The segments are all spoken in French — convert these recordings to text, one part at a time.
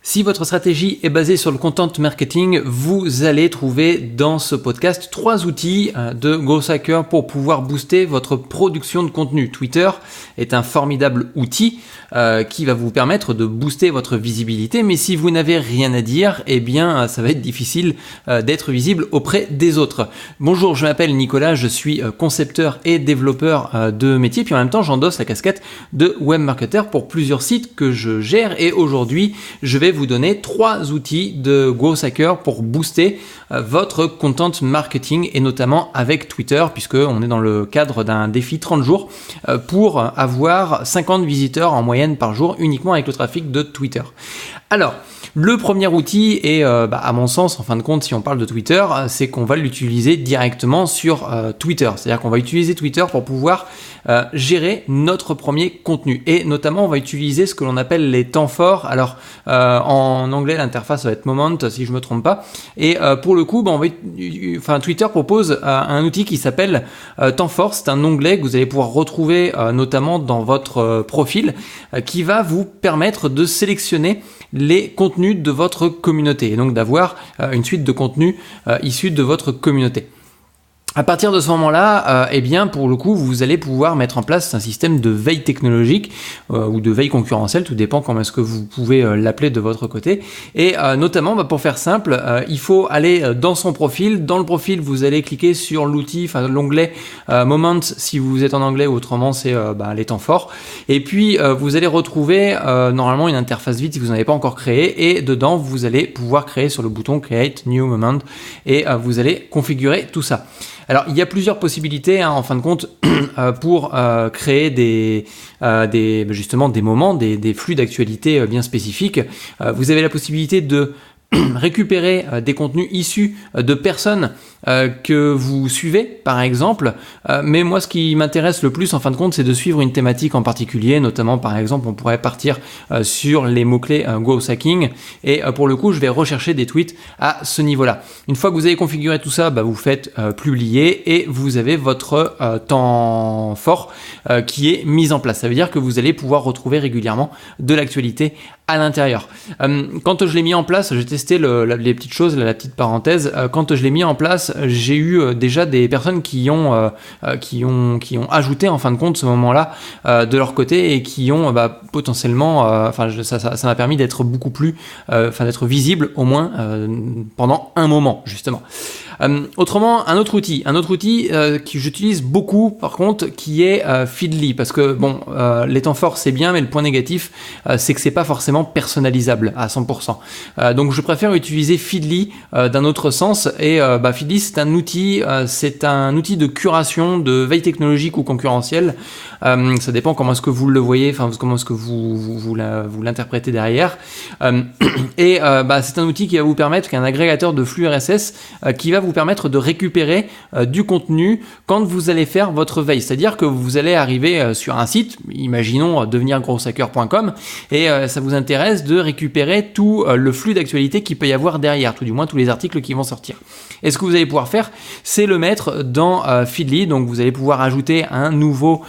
Si votre stratégie est basée sur le content marketing, vous allez trouver dans ce podcast 3 outils de Growth Hacker pour pouvoir booster votre production de contenu. Twitter est un formidable outil qui va vous permettre de booster votre visibilité, mais si vous n'avez rien à dire, eh bien ça va être difficile d'être visible auprès des autres. Bonjour, je m'appelle Nicolas, je suis concepteur et développeur de métier, puis en même temps j'endosse la casquette de webmarketer pour plusieurs sites que je gère, et aujourd'hui je vais vous donner 3 outils de Growth Hacker pour booster votre content marketing, et notamment avec Twitter, puisque on est dans le cadre d'un défi 30 jours pour avoir 50 visiteurs en moyenne par jour uniquement avec le trafic de Twitter. Alors, le premier outil est, à mon sens, en fin de compte, si on parle de Twitter, c'est qu'on va l'utiliser directement sur Twitter. C'est-à-dire qu'on va utiliser Twitter pour pouvoir gérer notre premier contenu. Et notamment, on va utiliser ce que l'on appelle les temps forts. Alors, en anglais, l'interface va être Moment, si je me trompe pas. Et pour le coup, Twitter propose un outil qui s'appelle Temps fort. C'est un onglet que vous allez pouvoir retrouver notamment dans votre profil, qui va vous permettre de sélectionner les contenus de votre communauté, et donc d'avoir une suite de contenus issus de votre communauté. À partir de ce moment-là, pour le coup, vous allez pouvoir mettre en place un système de veille technologique ou de veille concurrentielle, tout dépend comment est-ce que vous pouvez l'appeler de votre côté. Et notamment, pour faire simple, il faut aller dans son profil. Dans le profil, vous allez cliquer sur l'onglet Moment si vous êtes en anglais, ou autrement c'est les temps forts. Et puis vous allez retrouver normalement une interface vide si vous n'en avez pas encore créé. Et dedans, vous allez pouvoir créer sur le bouton Create New Moment, et vous allez configurer tout ça. Alors, il y a plusieurs possibilités, en fin de compte, pour créer des moments, des flux d'actualité bien spécifiques. Vous avez la possibilité de récupérer des contenus issus de personnes que vous suivez, par exemple, mais moi ce qui m'intéresse le plus en fin de compte, c'est de suivre une thématique en particulier, notamment par exemple on pourrait partir sur les mots-clés Growth Hacking, et pour le coup je vais rechercher des tweets à ce niveau-là. Une fois que vous avez configuré tout ça, vous faites publier, et vous avez votre temps fort qui est mis en place. Ça veut dire que vous allez pouvoir retrouver régulièrement de l'actualité à l'intérieur. Quand je l'ai mis en place, j'ai testé les petites choses, la petite parenthèse. Quand je l'ai mis en place, j'ai eu déjà des personnes qui ont ajouté en fin de compte ce moment-là de leur côté, et qui ont potentiellement, ça m'a permis d'être beaucoup plus, d'être visible au moins pendant un moment justement. Autrement, un autre outil que j'utilise beaucoup par contre, qui est Feedly, parce que les temps forts c'est bien, mais le point négatif c'est que c'est pas forcément personnalisable à 100%. Donc je préfère utiliser Feedly d'un autre sens, et Feedly c'est un outil de curation, de veille technologique ou concurrentielle. Ça dépend comment est-ce que vous le voyez, comment est-ce que vous l'interprétez derrière. C'est un outil qui va vous permettre, qui est un agrégateur de flux RSS, qui va vous permettre de récupérer du contenu quand vous allez faire votre veille. C'est-à-dire que vous allez arriver sur un site, imaginons devenirgrowthhacker.com, et ça vous intéresse de récupérer tout le flux d'actualité qu'il peut y avoir derrière, tout du moins tous les articles qui vont sortir. Et ce que vous allez pouvoir faire, c'est le mettre dans Feedly. Donc vous allez pouvoir ajouter un nouveau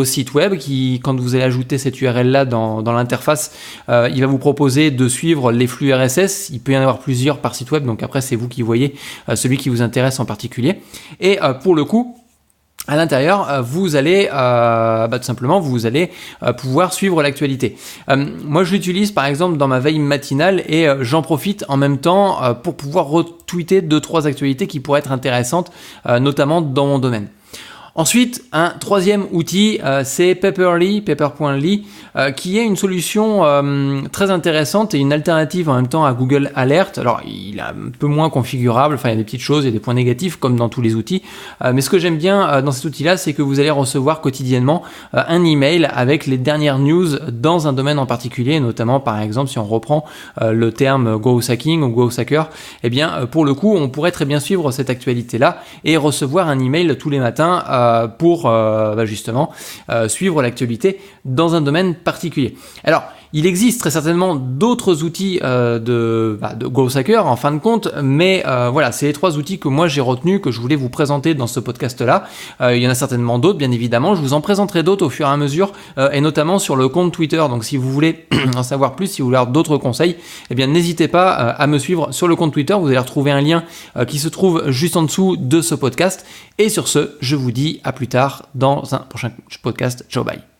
site web qui, quand vous allez ajouter cette URL là dans l'interface, il va vous proposer de suivre les flux RSS. Il peut y en avoir plusieurs par site web, donc après c'est vous qui voyez celui qui vous intéresse en particulier. Et pour le coup, à l'intérieur, vous allez tout simplement pouvoir suivre l'actualité. Moi, je l'utilise par exemple dans ma veille matinale, et j'en profite en même temps pour pouvoir retweeter 2-3 actualités qui pourraient être intéressantes, notamment dans mon domaine. Ensuite, un troisième outil, c'est Paper.ly, qui est une solution très intéressante et une alternative en même temps à Google Alert. Alors, il est un peu moins configurable, il y a des petites choses, il y a des points négatifs comme dans tous les outils. Mais ce que j'aime bien dans cet outil-là, c'est que vous allez recevoir quotidiennement un email avec les dernières news dans un domaine en particulier, notamment par exemple si on reprend le terme Growth Hacking ou Growth Hacker, pour le coup, on pourrait très bien suivre cette actualité-là et recevoir un email tous les matins pour justement suivre l'actualité dans un domaine particulier. Alors, Il existe très certainement d'autres outils de Growth Hacker en fin de compte, mais voilà, c'est les 3 outils que moi j'ai retenus, que je voulais vous présenter dans ce podcast-là. Il y en a certainement d'autres, bien évidemment. Je vous en présenterai d'autres au fur et à mesure, et notamment sur le compte Twitter. Donc si vous voulez en savoir plus, si vous voulez avoir d'autres conseils, eh bien n'hésitez pas à me suivre sur le compte Twitter. Vous allez retrouver un lien qui se trouve juste en dessous de ce podcast. Et sur ce, je vous dis à plus tard dans un prochain podcast. Ciao, bye.